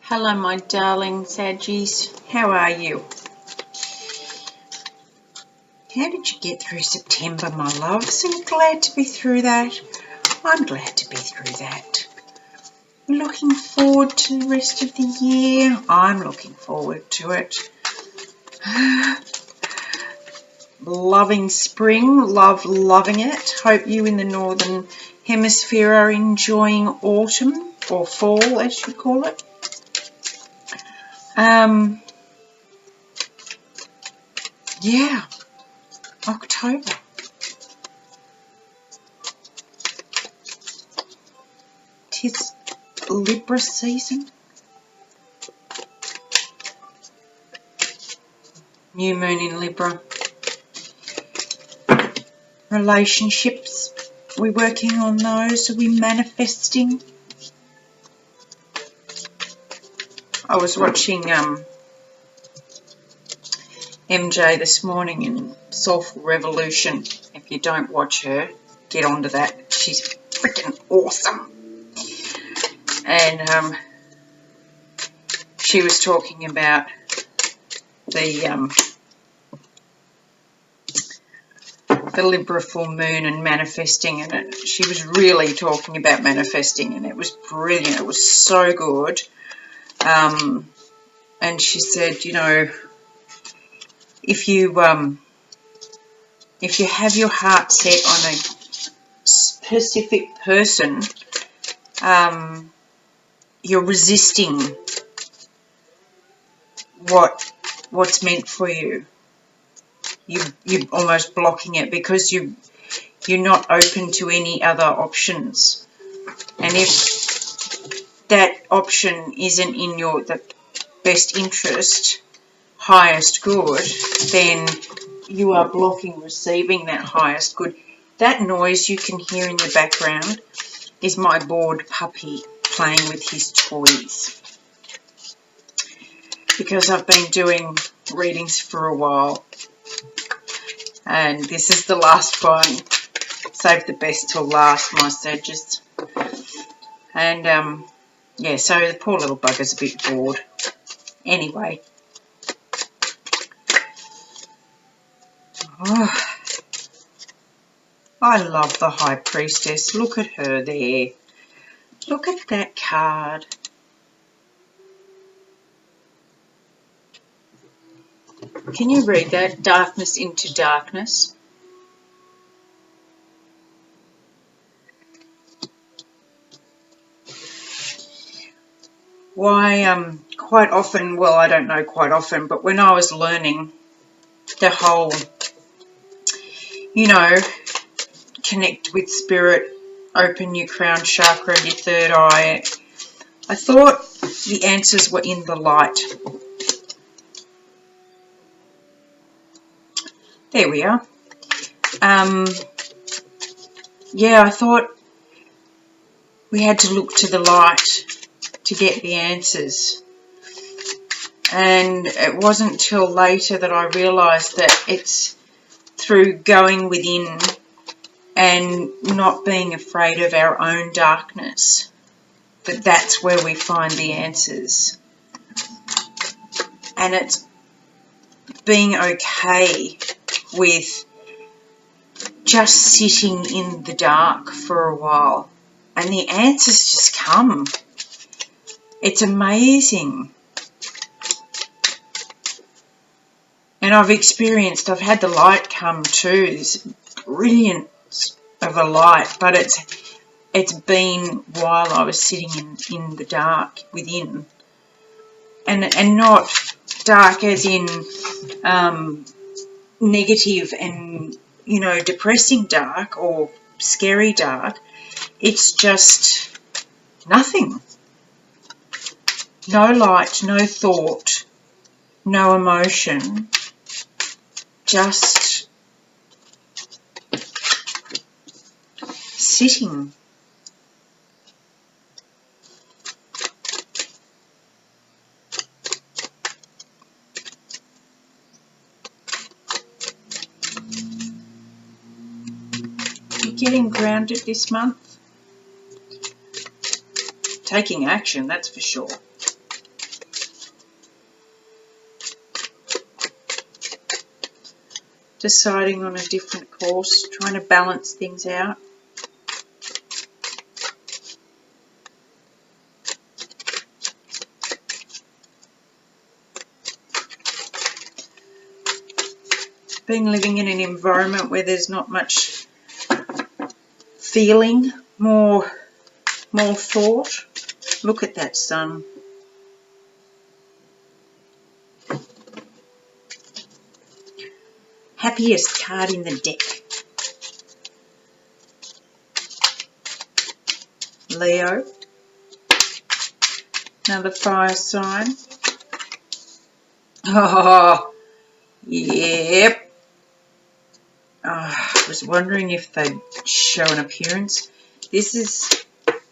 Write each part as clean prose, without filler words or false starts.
Hello, my darling Saggies. How are you? How did you get through September, my loves? Are you glad to be through that? I'm glad to be through that. Looking forward to the rest of the year. I'm looking forward to it. Loving spring, loving it. Hope you in the Northern Hemisphere are enjoying autumn or fall, as you call it. Yeah, October. Tis Libra season. New moon in Libra. Relationships. We're working on those. Are we manifesting? I was watching MJ this morning in Soulful Revolution. If you don't watch her, get onto that. She's freaking awesome. And she was talking about the Libra full moon and manifesting, and she was really talking about manifesting, and it was brilliant. It was so good. And she said, you know, if you have your heart set on a specific person, you're resisting what's meant for you. You're almost blocking it because you're not open to any other options. And if that option isn't in the best interest, highest good, then you are blocking receiving that highest good. That noise you can hear in the background is my bored puppy playing with his toys. Because I've been doing readings for a while, and this is the last one. Save the best till last, my Sages. And yeah, so the poor little bugger's a bit bored. Anyway. Oh, I love the High Priestess. Look at her there. Look at that card. Can you read that? Darkness into darkness. Why, quite often, well, I don't know quite often, but when I was learning the whole, you know, connect with spirit, open your crown chakra, your third eye, I thought the answers were in the light. There we are. Yeah, I thought we had to look to the light to get the answers. And it wasn't till later that I realised that it's through going within and not being afraid of our own darkness, that's where we find the answers. And it's being okay with just sitting in the dark for a while, and the answers just come. It's amazing. And I've had the light come too, this brilliance of a light, but it's been while I was sitting in the dark within. And not dark as in negative and, you know, depressing dark or scary dark. It's just nothing. No light, no thought, no emotion. Just sitting. You're getting grounded this month. Taking action, that's for sure. deciding on a different course, trying to balance things out. Been living in an environment where there's not much feeling, more thought. Look at that sun. Happiest card in the deck. Leo. Another fire sign. Oh, yep. I was wondering if they'd show an appearance. This is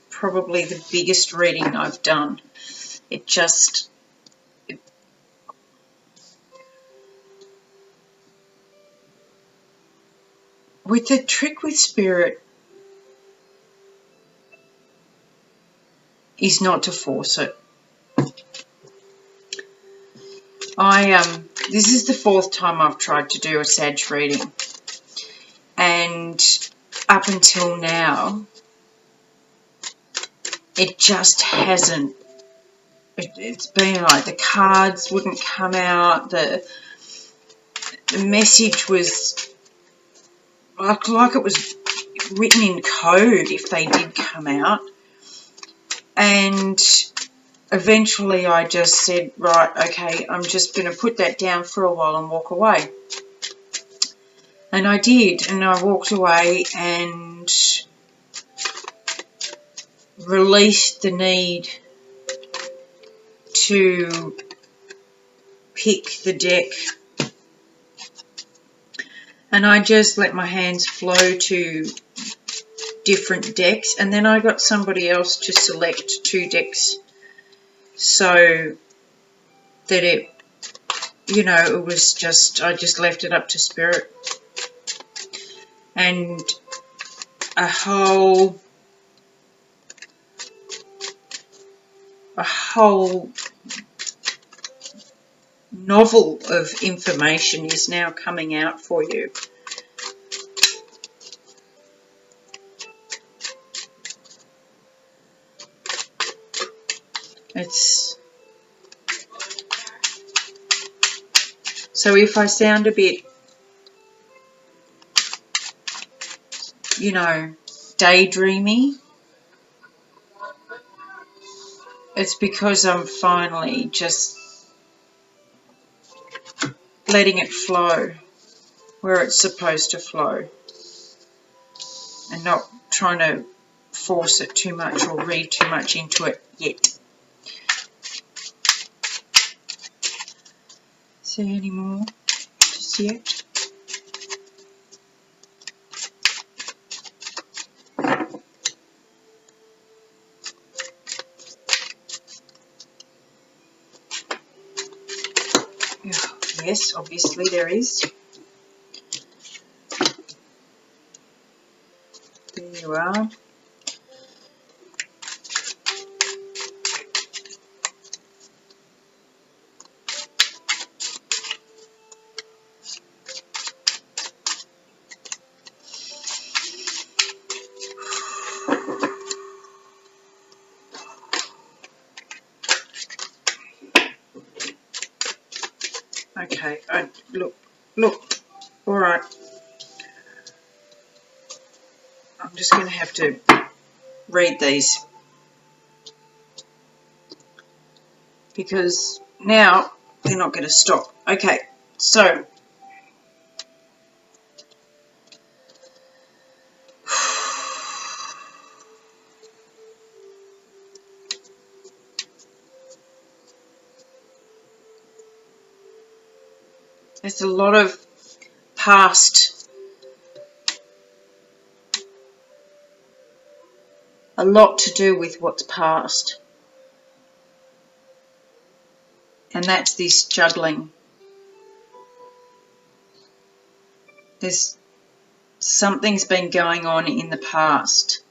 probably the biggest reading I've done. It just... with the trick with spirit is not to force it. This is the 4th time I've tried to do a Sag reading, and up until now it just hasn't. It's been like the cards wouldn't come out, the message was like it was written in code if they did come out. And eventually I just said, right, okay, I'm just going to put that down for a while and walk away. And I did, and I walked away and released the need to pick the deck. And I just let my hands flow to different decks, and then I got somebody else to select 2 decks so that it, you know, it was just, I just left it up to spirit. And a whole novel of information is now coming out for you. It's so if I sound a bit, you know, daydreamy, it's because I'm finally just letting it flow where it's supposed to flow and not trying to force it too much or read too much into it yet. See any more just yet? Yes, obviously there is. There you are. Okay, look, all right. I'm just going to have to read these because now they're not going to stop. Okay, so there's a lot of past, a lot to do with what's past. And that's this juggling. There's something's been going on in the past.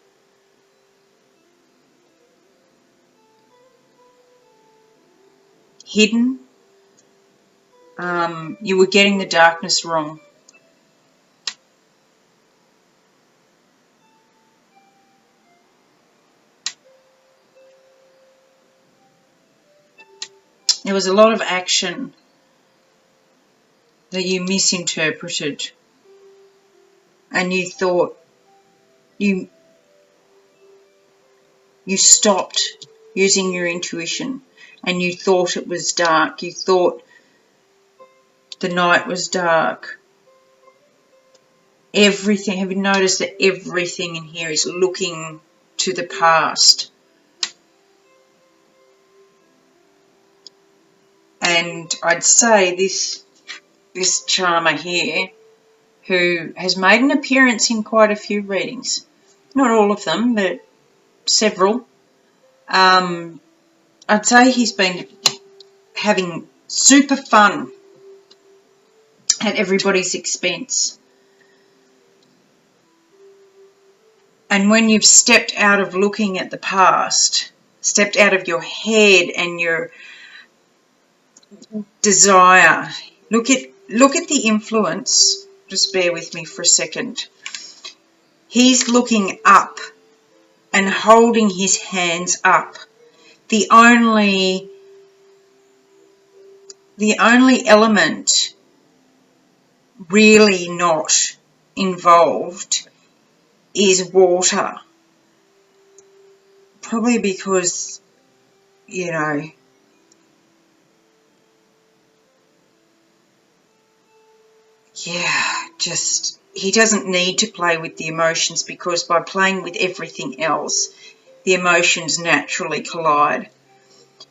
Hidden. You were getting the darkness wrong. There was a lot of action that you misinterpreted, and you thought you stopped using your intuition, and you thought it was dark. You thought the night was dark. Everything, have you noticed that everything in here is looking to the past? And I'd say this charmer here, who has made an appearance in quite a few readings, not all of them, but several, I'd say he's been having super fun at everybody's expense. And when you've stepped out of looking at the past, stepped out of your head and your desire, look at the influence. Just bear with me for a second. He's looking up and holding his hands up. The only element really not involved is water. Probably because, you know, yeah, just he doesn't need to play with the emotions, because by playing with everything else, the emotions naturally collide.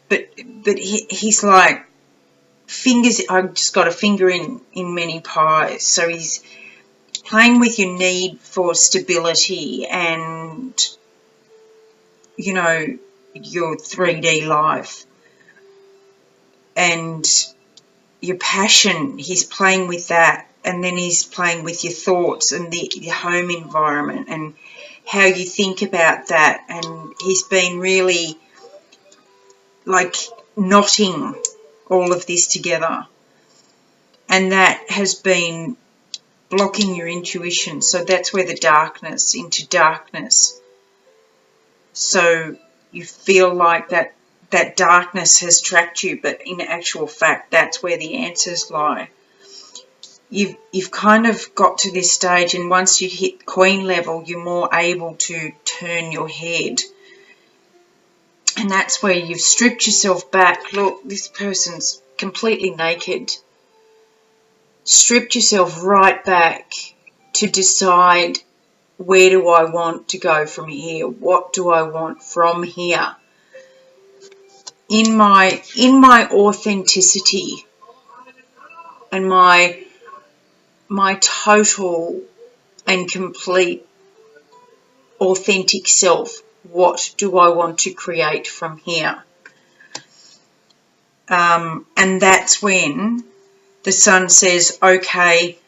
But he's like fingers. I've just got a finger in many pies. So he's playing with your need for stability and, you know, your 3D life and your passion. He's playing with that, and then he's playing with your thoughts and the home environment and how you think about that. And he's been really like knotting all of this together, and that has been blocking your intuition. So that's where the darkness into darkness. So you feel like that darkness has trapped you, but in actual fact, that's where the answers lie. You've kind of got to this stage, and once you hit queen level, you're more able to turn your head. And that's where you've stripped yourself back. Look, this person's completely naked. Stripped yourself right back to decide, where do I want to go from here? What do I want from here? In my authenticity and my total and complete authentic self, what do I want to create from here? And that's when the sun says, okay,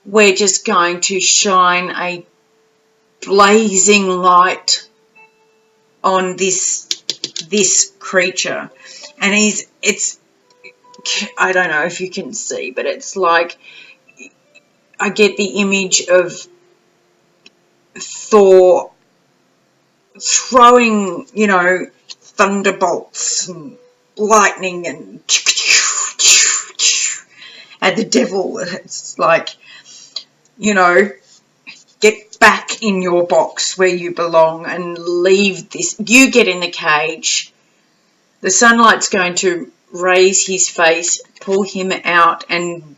we're just going to shine a blazing light on this creature. And it's I don't know if you can see, but it's like I get the image of Thor throwing, you know, thunderbolts and lightning and at the devil. It's like, you know, get back in your box where you belong and leave this. You get in the cage. The sunlight's going to raise his face, pull him out and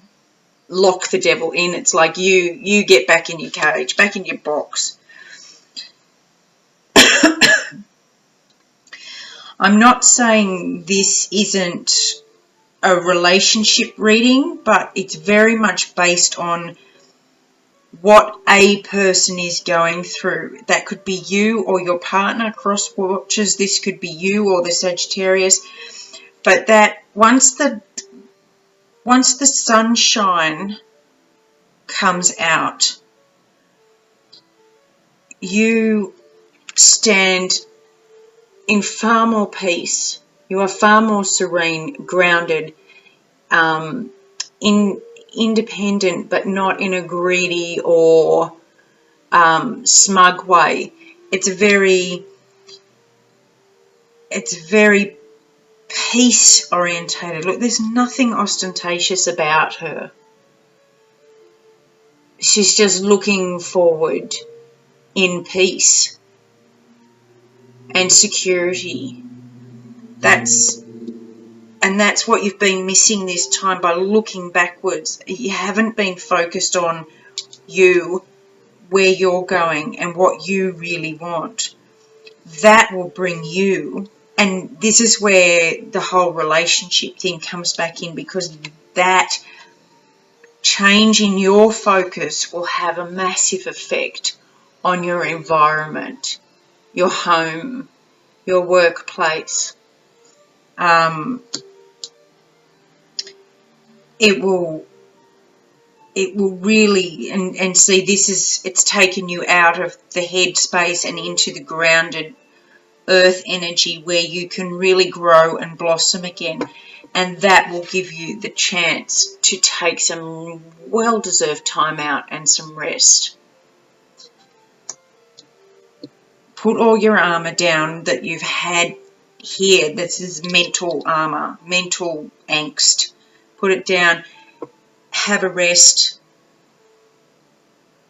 lock the devil in. It's like you get back in your cage, back in your box. I'm not saying this isn't a relationship reading, but it's very much based on what a person is going through. That could be you or your partner, cross watchers. This could be you or the Sagittarius. But that once the sunshine comes out, you stand in far more peace. You are far more serene, grounded, independent, but not in a greedy or smug way. It's very peace orientated. Look, there's nothing ostentatious about her. She's just looking forward in peace and security. That's what you've been missing this time by looking backwards. You haven't been focused on you, where you're going and what you really want. That will bring you, and this is where the whole relationship thing comes back in, because that change in your focus will have a massive effect on your environment, your home, your workplace. It will really, and see, it's taken you out of the head space and into the grounded earth energy where you can really grow and blossom again. And that will give you the chance to take some well-deserved time out and some rest. Put all your armor down that you've had here. This is mental armor, mental angst. Put it down. Have a rest.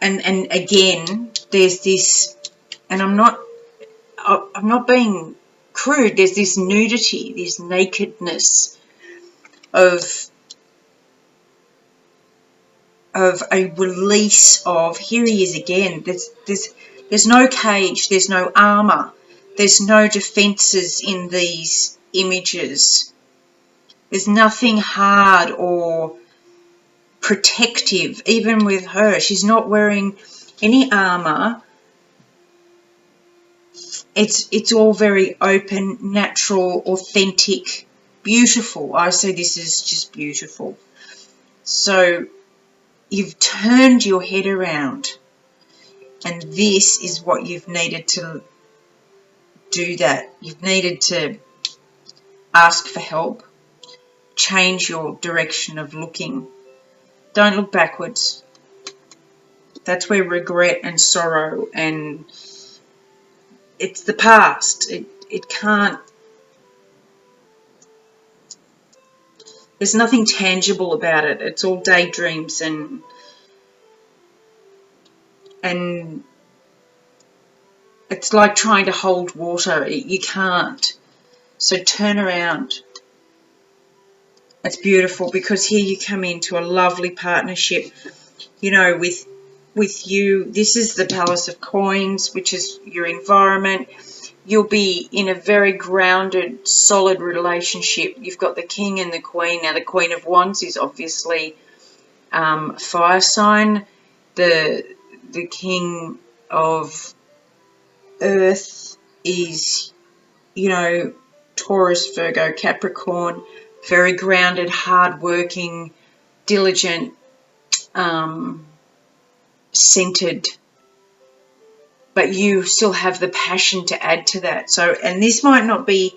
And again, there's this, and I'm not being crude, there's this nudity, this nakedness of a release of, here he is again, there's no cage, there's no armor, there's no defenses in these images. There's nothing hard or protective, even with her. She's not wearing any armor. It's all very open, natural, authentic, beautiful. I say this is just beautiful. So you've turned your head around, and this is what you've needed to do. That you've needed to ask for help, change your direction of looking. Don't look backwards. That's where regret and sorrow, and it's the past. It can't, there's nothing tangible about it. It's all daydreams and it's like trying to hold water. You can't. So turn around. It's beautiful, because here you come into a lovely partnership, you know, with you. This is the Palace of Coins, which is your environment. You'll be in a very grounded, solid relationship. You've got the King and the Queen. Now, the Queen of Wands is obviously fire sign. The King of Earth is, you know, Taurus, Virgo, Capricorn. Very grounded, hard-working, diligent, centered. But you still have the passion to add to that. So, and this might not be,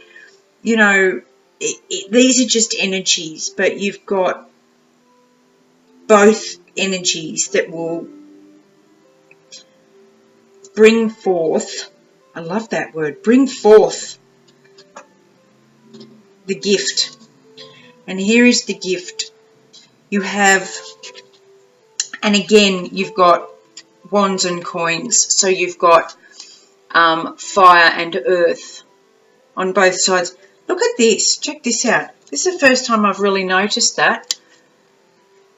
you know, these are just energies, but you've got both energies that will bring forth, I love that word, bring forth the gift. And here is the gift. You have, and again, you've got wands and coins. So you've got fire and earth on both sides. Look at this. Check this out. This is the first time I've really noticed that.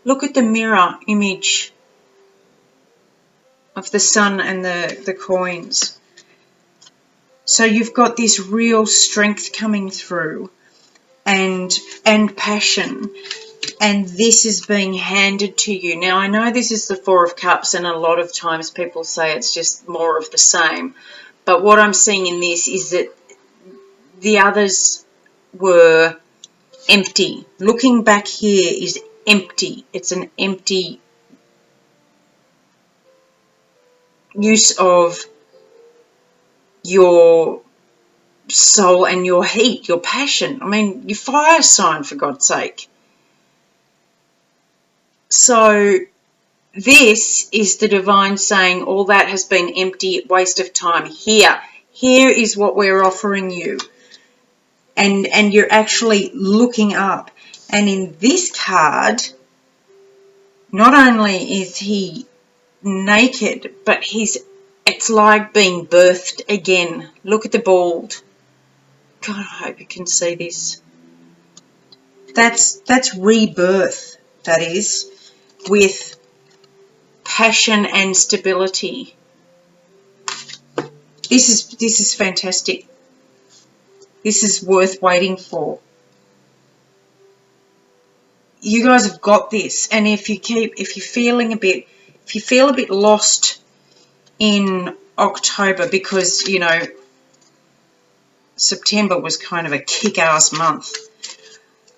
Look at the mirror image of the sun and the coins. So you've got this real strength coming through and passion. And this is being handed to you. Now, I know this is the Four of Cups, and a lot of times people say it's just more of the same. But what I'm seeing in this is that the others were empty. Looking back here is empty. It's an empty use of your soul and your heat, your passion. I mean, your fire sign, for God's sake. So this is the divine saying, all that has been empty, waste of time. Here is what we're offering you. and you're actually looking up. And in this card, not only is he naked, but it's like being birthed again. Look at the bald. God, I hope you can see this. That's rebirth, that is, with passion and stability. This is fantastic. This is worth waiting for. You guys have got this, and if you feel a bit lost in October, because you know September was kind of a kick-ass month.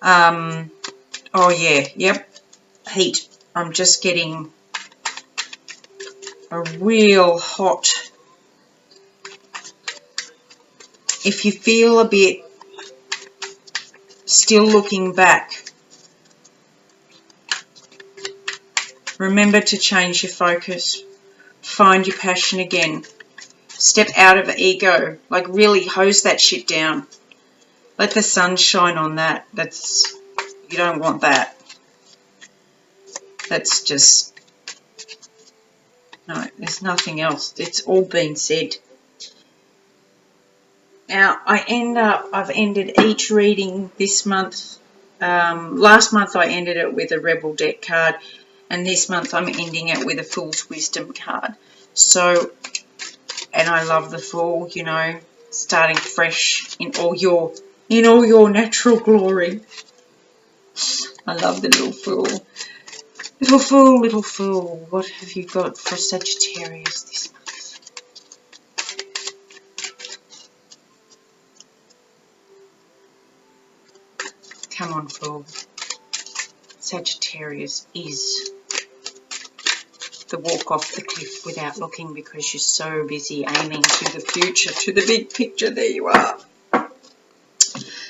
Oh yeah, yep, heat. I'm just getting a real hot. If you feel a bit still looking back, remember to change your focus. Find your passion again. Step out of ego. Like really hose that shit down. Let the sun shine on that. You don't want that. That's just, no, there's nothing else. It's all been said. Now, I've ended each reading this month. Last month I ended it with a Rebel deck card, and this month I'm ending it with a Fool's Wisdom card. So, and I love the Fool, you know, starting fresh in all your natural glory. I love the little Fool. Little Fool, little Fool, what have you got for Sagittarius this month? Come on, Fool. Sagittarius is the walk off the cliff without looking because you're so busy aiming to the future, to the big picture. There you are.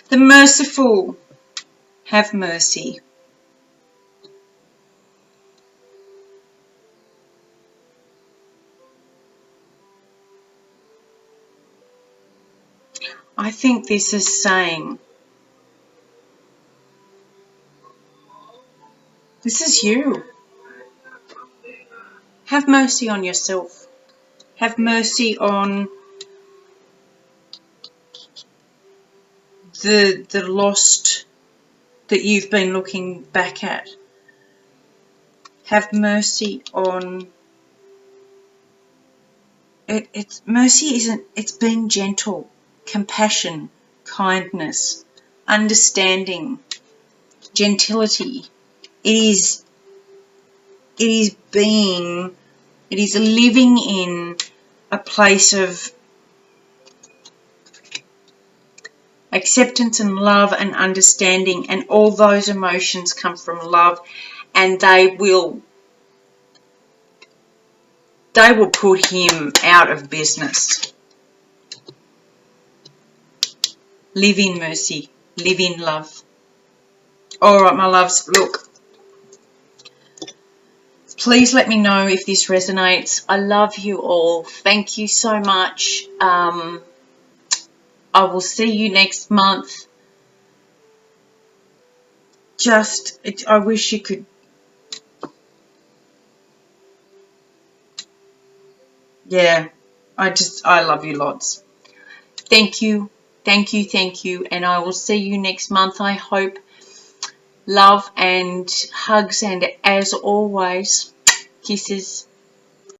The Merciful. Have mercy. I think this is saying, this is you. Have mercy on yourself. Have mercy on the lost that you've been looking back at. Have mercy on it. It's mercy isn't, it's being gentle, compassion, kindness, understanding, gentility. It is living in a place of acceptance and love and understanding, and all those emotions come from love, and they will put him out of business. Live in mercy, live in love. All right, my loves, look, please let me know if this resonates. I love you all. Thank you so much. I will see you next month. I wish you could. Yeah, I love you lots. Thank you, thank you, thank you. And I will see you next month, I hope. Love and hugs, and as always, kisses.